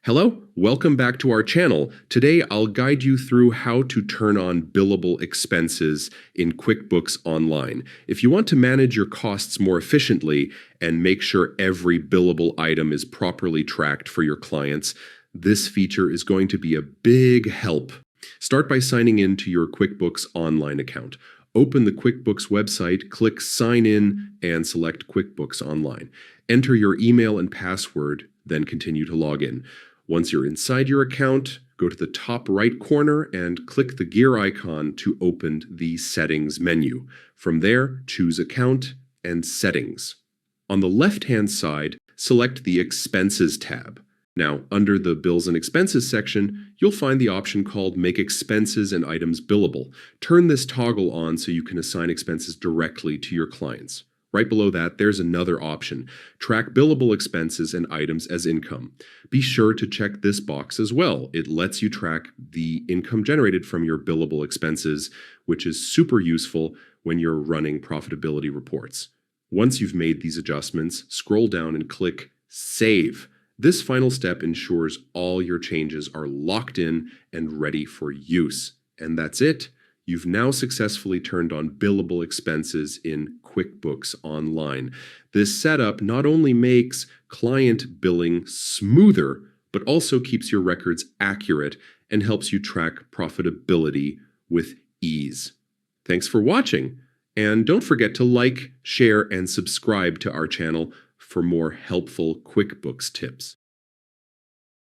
Hello, welcome back to our channel. Today I'll guide you through how to turn on billable expenses in QuickBooks Online. If you want to manage your costs more efficiently and make sure every billable item is properly tracked for your clients, this feature is going to be a big help. Start by signing in to your QuickBooks Online account. Open the QuickBooks website, click Sign In, and select QuickBooks Online. Enter your email and password, then continue to log in. Once you're inside your account, go to the top right corner and click the gear icon to open the Settings menu. From there, choose Account and Settings. On the left-hand side, select the Expenses tab. Now, under the Bills and Expenses section, you'll find the option called Make Expenses and Items Billable. Turn this toggle on so you can assign expenses directly to your clients. Right below that, there's another option, Track Billable Expenses and Items as Income. Be sure to check this box as well. It lets you track the income generated from your billable expenses, which is super useful when you're running profitability reports. Once you've made these adjustments, scroll down and click Save. This final step ensures all your changes are locked in and ready for use. And that's it. You've now successfully turned on billable expenses in QuickBooks Online. This setup not only makes client billing smoother, but also keeps your records accurate and helps you track profitability with ease. Thanks for watching, and don't forget to like, share, and subscribe to our channel for more helpful QuickBooks tips.